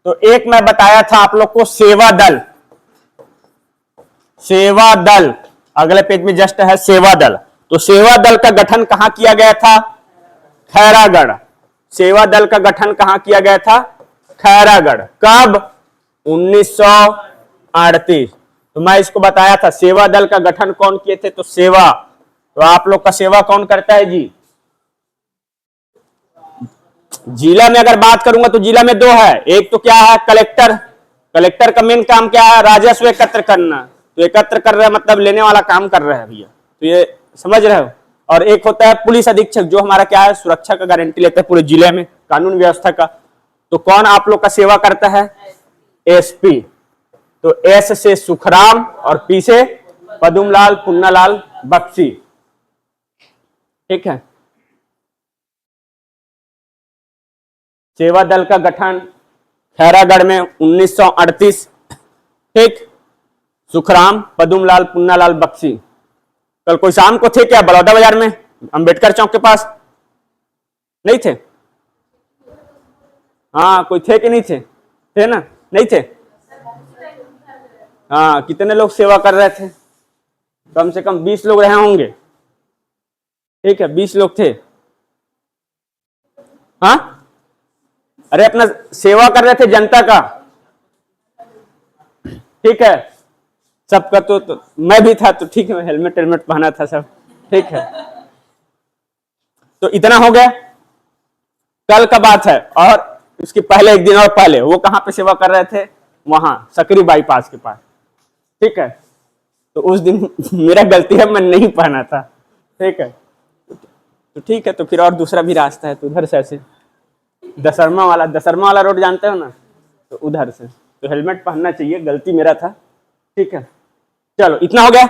तो एक मैं बताया था आप लोग को सेवा दल, सेवा दल अगले पेज में जस्ट है सेवा दल। तो सेवा दल का गठन कहां किया गया था, खैरागढ़। सेवा दल का गठन कहां किया गया था, खैरागढ़। कब, 1938। तो मैं इसको बताया था सेवा दल का गठन कौन किए थे, तो सेवा, तो आप लोग का सेवा कौन करता है जी। जिला में अगर बात करूंगा तो जिला में दो है, एक तो क्या है कलेक्टर, कलेक्टर का मेन काम क्या है, राजस्व एकत्र करना। तो एकत्र कर रहा है मतलब लेने वाला काम कर रहा है भैया, तो ये समझ रहे हो। और एक होता है पुलिस अधीक्षक, जो हमारा क्या है सुरक्षा का गारंटी लेता है पूरे जिले में, कानून व्यवस्था का। तो कौन आप लोग का सेवा करता है, एसपी। तो एस से सुखराम और पी से पदुमलाल पुन्नालाल बख्शी, ठीक है। सेवा दल का गठन खैरागढ़ में 1938, ठीक। सुखराम, पदुमलाल पुन्नालाल बख्शी। कल कोई शाम को थे क्या बड़ौदा बाजार में, अंबेडकर चौक के पास, नहीं थे? हाँ, कोई थे कि नहीं थे, थे ना, नहीं थे? हाँ, कितने लोग सेवा कर रहे थे, कम से कम 20 लोग रहे होंगे, ठीक है, 20 लोग थे। हाँ, अरे अपना सेवा कर रहे थे जनता का, ठीक है। सबका तो मैं भी था, तो ठीक है, हेलमेट हेलमेट पहना था सब, ठीक है। तो इतना हो गया, कल का बात है। और उसके पहले एक दिन और पहले वो कहां पे सेवा कर रहे थे, वहां सकरी बाईपास के पास, ठीक है। तो उस दिन मेरा गलती है, मैं नहीं पहना था, ठीक है। तो ठीक है, तो फिर और दूसरा भी रास्ता है, तो उधर से ऐसे दशहरमा वाला रोड जानते हो ना, तो उधर से, तो हेलमेट पहनना चाहिए, गलती मेरा था, ठीक है। चलो, इतना हो गया।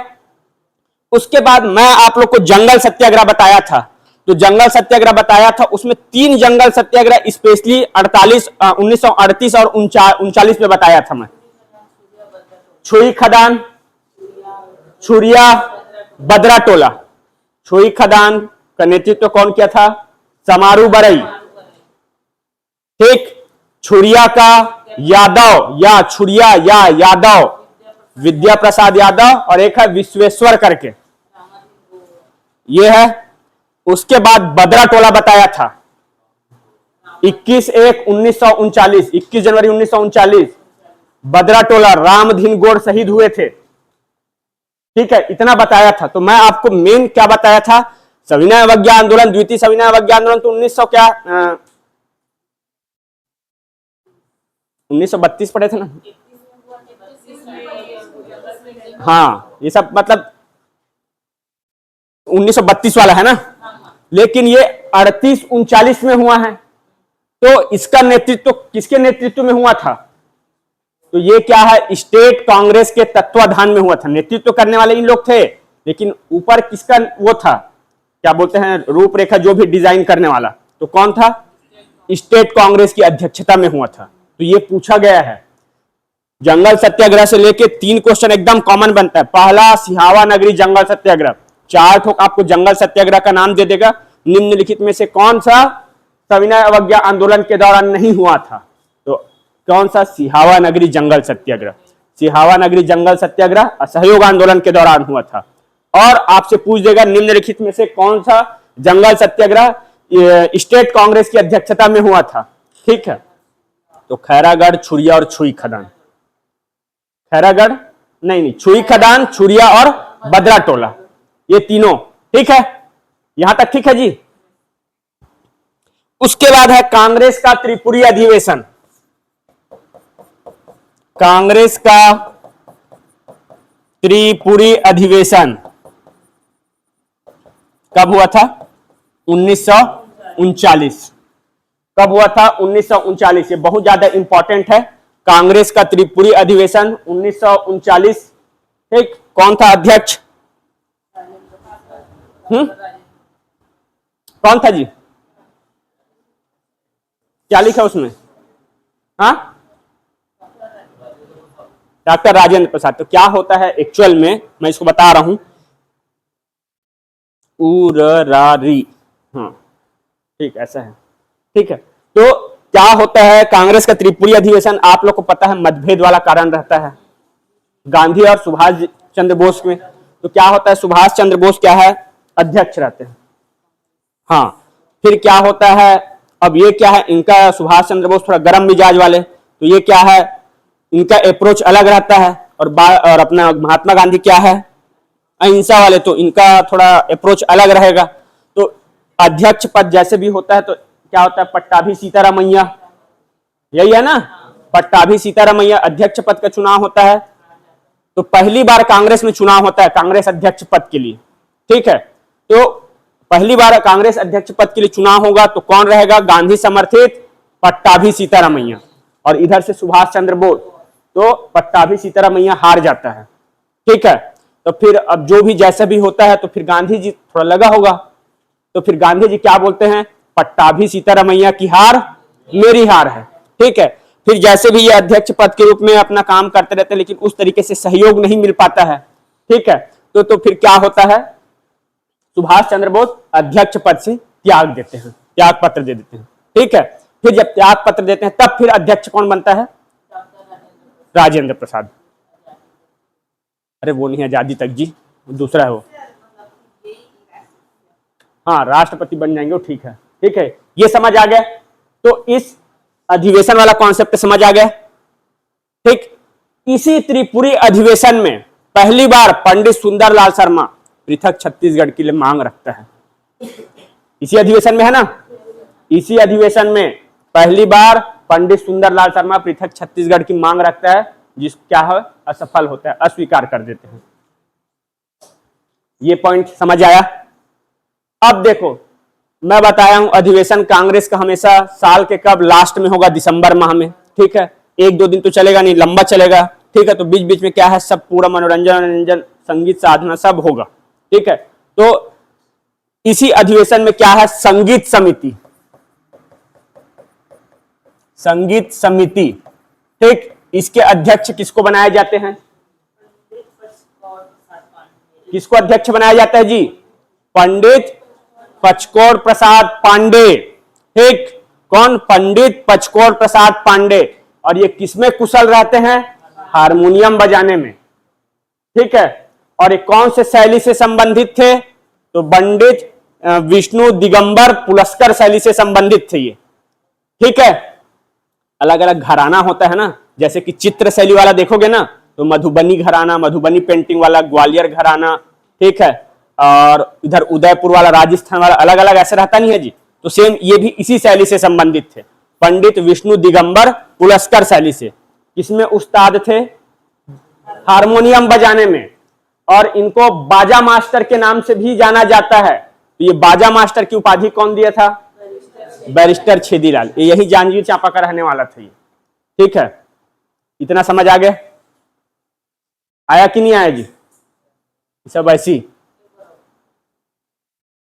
उसके बाद मैं आप लोग को जंगल सत्याग्रह बताया था। तो जंगल सत्याग्रह बताया था, उसमें 3 जंगल सत्याग्रह स्पेशली 1938 और 39 में बताया था मैं। छुई खदान, छुरिया, बदरा टोला। छुई खदान का नेतृत्व कौन किया था, समारू बरई, ठीक। छुरिया का यादव या छुरिया या यादव, विद्या प्रसाद यादव, और एक है विश्वेश्वर करके, ये है। उसके बाद बदरा टोला बताया था 21 जनवरी 1939 बदरा टोला रामधीन गौड़ शहीद हुए थे, ठीक है। इतना बताया था। तो मैं आपको मेन क्या बताया था, सविनय अवज्ञा आंदोलन, द्वितीय सविनय अवज्ञा आंदोलन, तो 1932 पढ़े थे ना, हाँ, ये सब मतलब 1932 वाला है ना, लेकिन ये 38-39 में हुआ है। तो इसका नेतृत्व किसके नेतृत्व में हुआ था, तो ये क्या है, स्टेट कांग्रेस के तत्वाधान में हुआ था। नेतृत्व करने वाले इन लोग थे, लेकिन ऊपर किसका वो था, क्या बोलते हैं, रूपरेखा जो भी डिजाइन करने वाला, तो कौन था, स्टेट कांग्रेस की अध्यक्षता में हुआ था। तो ये पूछा गया है। जंगल सत्याग्रह से लेके 3 क्वेश्चन एकदम कॉमन बनता है। पहला, सिहावा नगरी जंगल सत्याग्रह, 4 ठोक आपको जंगल सत्याग्रह का नाम दे देगा। निम्नलिखित में से कौन सा सविनय अवज्ञा आंदोलन के दौरान नहीं हुआ था, तो कौन सा, सिहावा नगरी जंगल सत्याग्रह। सिहावा नगरी जंगल सत्याग्रह असहयोग आंदोलन के दौरान हुआ था। और आपसे पूछ देगा निम्नलिखित में से कौन सा जंगल सत्याग्रह स्टेट कांग्रेस की अध्यक्षता में हुआ था, ठीक है, तो खैरागढ़, छुरिया और छुई खदान। खैरागढ़ नहीं, छुई खदान, छुरिया और बदरा टोला, ये तीनों। ठीक है, यहां तक ठीक है जी। उसके बाद है कांग्रेस का त्रिपुरी अधिवेशन। कांग्रेस का त्रिपुरी अधिवेशन कब हुआ था? 1939। कब हुआ था? 1939। ये बहुत ज्यादा इंपॉर्टेंट है। कांग्रेस का त्रिपुरी अधिवेशन 1939। ठीक, कौन था अध्यक्ष? कौन था जी? क्या लिखा उसमें? हाँ, डॉक्टर राजेंद्र प्रसाद। तो क्या होता है एक्चुअल में, मैं इसको बता रहा हूं। उरारी, हाँ ठीक, ऐसा है। ठीक है, तो क्या होता है कांग्रेस का त्रिपुरी अधिवेशन? आप लोग को पता है मतभेद वाला कारण रहता है गांधी और सुभाष चंद्र बोस में। तो क्या होता है, सुभाष चंद्र बोस क्या है? अध्यक्ष रहते हैं। हाँ, फिर क्या होता है, अब ये क्या है, इनका सुभाष चंद्र बोस थोड़ा गर्म मिजाज वाले, तो ये क्या है, इनका अप्रोच अलग रहता है। और अपना महात्मा गांधी क्या है, अहिंसा वाले, तो इनका थोड़ा अप्रोच अलग रहेगा। तो अध्यक्ष पद जैसे भी होता है, तो क्या होता है, पट्टाभी सीतारामैया, यही है ना, पट्टाभी सीतारामैया अध्यक्ष पद का चुनाव होता है। तो पहली बार कांग्रेस में चुनाव होता है कांग्रेस अध्यक्ष पद के लिए। ठीक है, तो पहली बार कांग्रेस अध्यक्ष पद के लिए चुनाव होगा, तो कौन रहेगा? गांधी समर्थित पट्टाभी सीतारामैया, और इधर से सुभाष चंद्र बोस। तो पट्टाभी सीतारामैया हार जाता है। ठीक है, तो फिर अब जो भी जैसा भी होता है, तो फिर गांधी जी थोड़ा लगा होगा, तो फिर गांधी जी क्या बोलते हैं? पट्टाभी सीतारामैया की हार मेरी हार है। ठीक है, फिर जैसे भी ये अध्यक्ष पद के रूप में अपना काम करते रहते हैं, लेकिन उस तरीके से सहयोग नहीं मिल पाता है। ठीक है, तो फिर क्या होता है, सुभाष चंद्र बोस अध्यक्ष पद से त्याग देते हैं, त्याग पत्र दे देते हैं। ठीक है, फिर जब त्याग पत्र देते हैं, तब फिर अध्यक्ष कौन बनता है? राजेंद्र प्रसाद। अरे वो नहीं है आजादी तक जी, दूसरा है वो। हाँ, राष्ट्रपति बन जाएंगे वो, ठीक है। ठीक है, ये समझ आ गया। तो इस अधिवेशन वाला कॉन्सेप्ट समझ आ गया। ठीक, इसी त्रिपुरी अधिवेशन में पहली बार पंडित सुंदरलाल शर्मा पृथक छत्तीसगढ़ के लिए मांग रखता है। इसी अधिवेशन में है ना, इसी अधिवेशन में पहली बार पंडित सुंदरलाल शर्मा पृथक छत्तीसगढ़ की मांग रखता है, जिस क्या है, असफल होता है, अस्वीकार कर देते हैं। ये पॉइंट समझ आया। अब देखो, मैं बताया हूं अधिवेशन कांग्रेस का हमेशा साल के कब लास्ट में होगा? दिसंबर माह में। ठीक है, एक दो दिन तो चलेगा नहीं, लंबा चलेगा। ठीक है, तो बीच बीच में क्या है, सब पूरा मनोरंजन, संगीत साधना सब होगा। ठीक है, तो इसी अधिवेशन में क्या है, संगीत समिति। संगीत समिति, ठीक, इसके अध्यक्ष किसको बनाए जाते हैं? किसको अध्यक्ष बनाया जाता है जी? पंडित पचकोर प्रसाद पांडे। ठीक, कौन? पंडित पचकोर प्रसाद पांडे। और ये किसमें कुशल रहते हैं? हारमोनियम बजाने में। ठीक है, और ये कौन से शैली से संबंधित थे? तो पंडित विष्णु दिगंबर पुलस्कर शैली से संबंधित थे ये। ठीक है, अलग अलग घराना होता है ना, जैसे कि चित्र शैली वाला देखोगे ना, तो मधुबनी घराना, मधुबनी पेंटिंग वाला ग्वालियर घराना। ठीक है, और इधर उदयपुर वाला, राजस्थान वाला, अलग अलग ऐसे रहता नहीं है जी। तो सेम ये भी इसी शैली से संबंधित थे, पंडित विष्णु दिगंबर पुलस्कर शैली से। किसमें उस्ताद थे? हारमोनियम बजाने में। और इनको बाजा मास्टर के नाम से भी जाना जाता है। तो ये बाजा मास्टर की उपाधि कौन दिया था? बैरिस्टर छेदीलाल। यही जांजगीर चांपा का रहने वाला था ये। ठीक है, इतना समझ आ गया? आया कि नहीं आया जी? सब ऐसी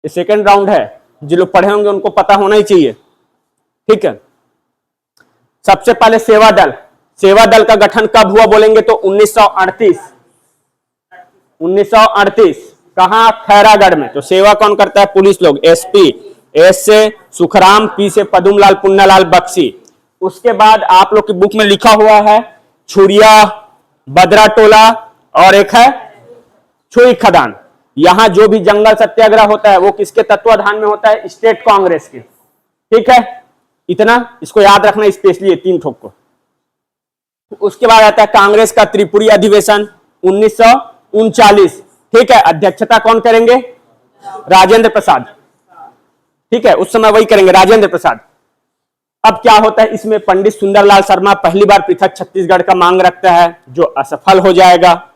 सेकेंड राउंड है, जो लोग पढ़े होंगे उनको पता होना ही चाहिए। ठीक है, सबसे पहले सेवा दल। सेवा दल का गठन कब हुआ बोलेंगे तो 1938। 1938 कहां? खैरागढ़ में। तो सेवा कौन करता है? पुलिस लोग। एसपी, एस से सुखराम, पी से पदुमलाल पुन्नालाल बक्सी। उसके बाद आप लोग की बुक में लिखा हुआ है छुरिया, बदरा टोला, और एक है छुई खदान। यहां जो भी जंगल सत्याग्रह होता है वो किसके तत्वाधान में होता है? स्टेट कांग्रेस के। ठीक है, इतना इसको याद रखना स्पेशली, ये 3 ठोक को। उसके बाद आता है कांग्रेस का त्रिपुरी अधिवेशन 1939। ठीक है, अध्यक्षता कौन करेंगे? राजेंद्र प्रसाद। ठीक है, उस समय वही करेंगे, राजेंद्र प्रसाद। अब क्या होता है इसमें, पंडित सुंदरलाल शर्मा पहली बार पृथक छत्तीसगढ़ का मांग रखता है, जो असफल हो जाएगा।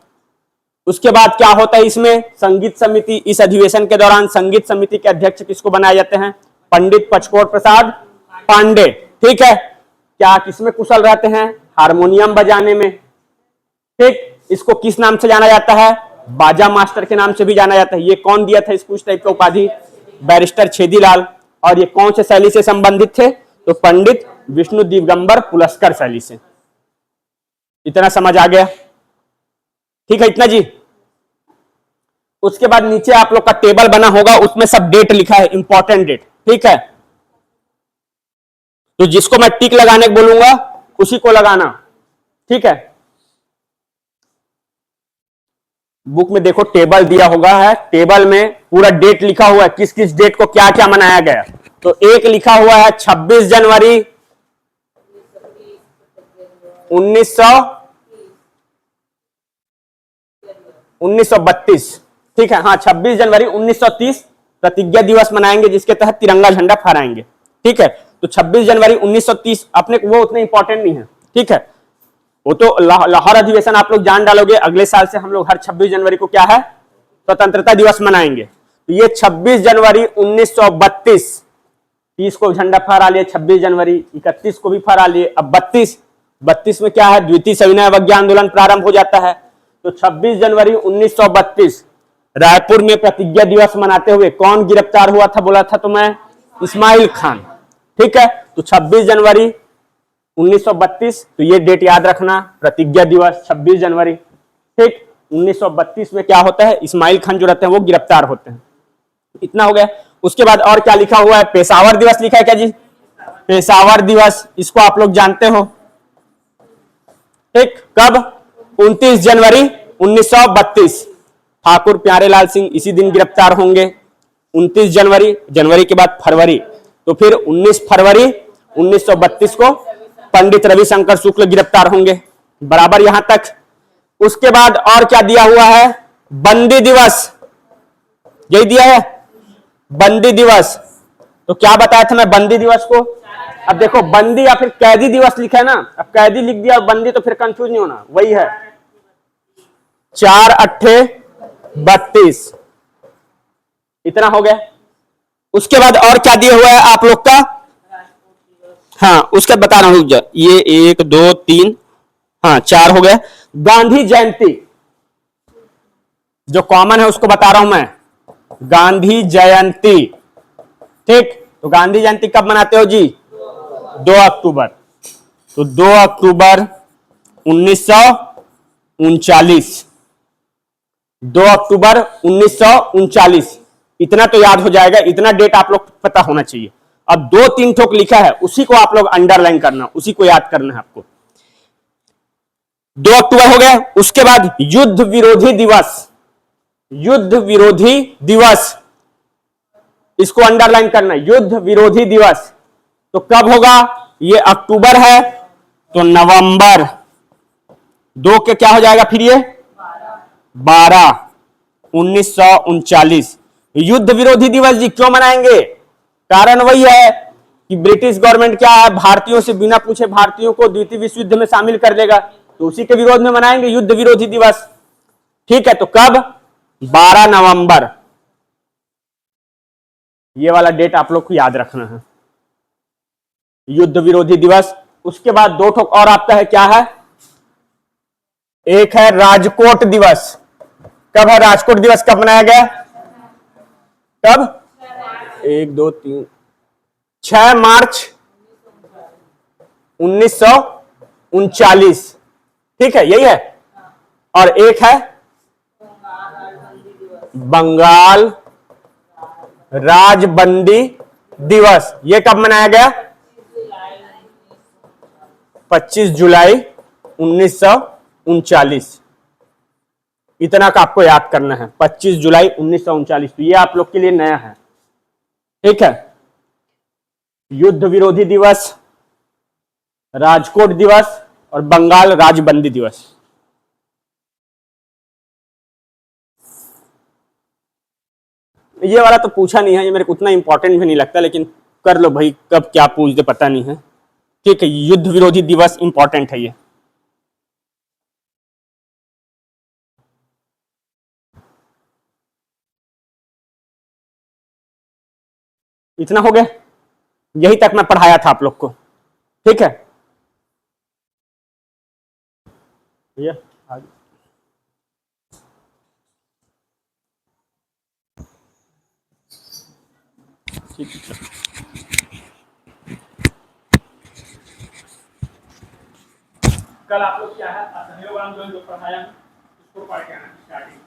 उसके बाद क्या होता है इसमें, संगीत समिति, इस अधिवेशन के दौरान संगीत समिति के अध्यक्ष किसको बनाए जाते हैं? पंडित पचकोर प्रसाद पांडे। ठीक है, क्या किसमें कुशल रहते हैं? हारमोनियम बजाने में। ठीक, इसको किस नाम से जाना जाता है? बाजा मास्टर के नाम से भी जाना जाता है। ये कौन दिया था इसको इस टाइप का उपाधि? बैरिस्टर छेदीलाल। और ये कौन से शैली से संबंधित थे? तो पंडित विष्णु दिगंबर पुलस्कर शैली से। इतना समझ आ गया? ठीक है, इतना जी। उसके बाद नीचे आप लोग का टेबल बना होगा, उसमें सब डेट लिखा है, इंपॉर्टेंट डेट। ठीक है, तो जिसको मैं टिक लगाने को बोलूंगा उसी को लगाना। ठीक है, बुक में देखो टेबल दिया होगा है, टेबल में पूरा डेट लिखा हुआ है, किस किस डेट को क्या क्या मनाया गया। तो एक लिखा हुआ है 26 जनवरी 1932। ठीक है, हाँ 26 जनवरी 1930 प्रतिज्ञा दिवस मनाएंगे, जिसके तहत तिरंगा झंडा फहराएंगे। ठीक है, तो 26 जनवरी 1930 अपने वो उतने इंपॉर्टेंट नहीं है। ठीक है, वो तो लाहौर अधिवेशन आप लोग जान डालोगे, अगले साल से हम लोग हर 26 जनवरी को क्या है, स्वतंत्रता दिवस मनाएंगे। तो ये 26 जनवरी 1932, 30 को झंडा फहरा लिए, 26 जनवरी 31 को भी फहरा लिए। अब 32 में क्या है, द्वितीय सविनय अवज्ञा आंदोलन प्रारंभ हो जाता है। तो 26 जनवरी 1932 रायपुर में प्रतिज्ञा दिवस मनाते हुए कौन गिरफ्तार हुआ था? बोला था तो मैं, इस्माइल खान। ठीक है, तो 26 जनवरी 1932, तो ये डेट याद रखना, प्रतिज्ञा दिवस 26 जनवरी। ठीक, 1932 में क्या होता है, इस्माइल खान जो रहते हैं वो गिरफ्तार होते हैं। इतना हो गया। उसके बाद और क्या लिखा हुआ है? पेशावर दिवस लिखा है क्या जी? पेशावर दिवस, इसको आप लोग जानते हो। ठीक, कब? 29 जनवरी 1932। ठाकुर प्यारेलाल सिंह इसी दिन गिरफ्तार होंगे। 29 जनवरी, जनवरी के बाद फरवरी, तो फिर 19 फरवरी 1932 को पंडित रविशंकर शुक्ल गिरफ्तार होंगे। बराबर यहां तक। उसके बाद और क्या दिया हुआ है? बंदी दिवस, यही दिया है, बंदी दिवस। तो क्या बताया था मैं बंदी दिवस को? अब देखो बंदी या फिर कैदी दिवस लिखा है ना, अब कैदी लिख दिया और बंदी, तो फिर कंफ्यूज नहीं होना, वही है 4/8/32। इतना हो गया। उसके बाद और क्या दिया हुआ है आप लोग का? हाँ, उसके बता रहा हूं, ये 1 2 3, हाँ 4 हो गया। गांधी जयंती जो कॉमन है उसको बता रहा हूं मैं, गांधी जयंती। ठीक, तो गांधी जयंती कब मनाते हो जी? 2 अक्टूबर। तो 2 अक्टूबर 1939, 2 अक्टूबर 1939। इतना तो याद हो जाएगा, इतना डेट आप लोग पता होना चाहिए। अब 2-3 ठोक लिखा है, उसी को आप लोग अंडरलाइन करना, उसी को याद करना है आपको। 2 अक्टूबर हो गया। उसके बाद युद्ध विरोधी दिवस, युद्ध विरोधी दिवस, इसको अंडरलाइन करना, युद्ध विरोधी दिवस। तो कब होगा? ये अक्टूबर है, तो नवंबर 2 के क्या हो जाएगा फिर? ये 12/1939। युद्ध विरोधी दिवस जी क्यों मनाएंगे? कारण वही है कि ब्रिटिश गवर्नमेंट क्या है, भारतीयों से बिना पूछे भारतीयों को द्वितीय विश्व युद्ध में शामिल कर देगा, तो उसी के विरोध में मनाएंगे युद्ध विरोधी दिवस। ठीक है, तो कब? 12 नवंबर। ये वाला डेट आप लोग को याद रखना है, युद्ध विरोधी दिवस। उसके बाद 2 ठोक और आपका है, क्या है? एक है राजकोट दिवस। कब है राजकोट दिवस? कब मनाया गया? कब? 1 2 3 6 मार्च 1939। ठीक है, यही है। और एक है बंगाल राजबंदी दिवस। ये कब मनाया गया? 25 जुलाई 1939। इतना का आपको याद करना है, 25 जुलाई 1939। तो ये आप लोग के लिए नया है। ठीक है, युद्ध विरोधी दिवस, राजकोट दिवस और बंगाल राजबंदी दिवस। ये वाला तो पूछा नहीं है, ये मेरे को उतना इंपॉर्टेंट भी नहीं लगता, लेकिन कर लो भाई, कब क्या पूछ दे पता नहीं है। ठीक है, युद्ध विरोधी दिवस इंपॉर्टेंट है ये। इतना हो गया, यही तक मैं पढ़ाया था आप लोग को। ठीक है, ये आगे। ठीक है, कल आप लोग क्या है, असहयोग आंदोलन जो पढ़ाया उसको पढ़ के आना स्टार्टिंग।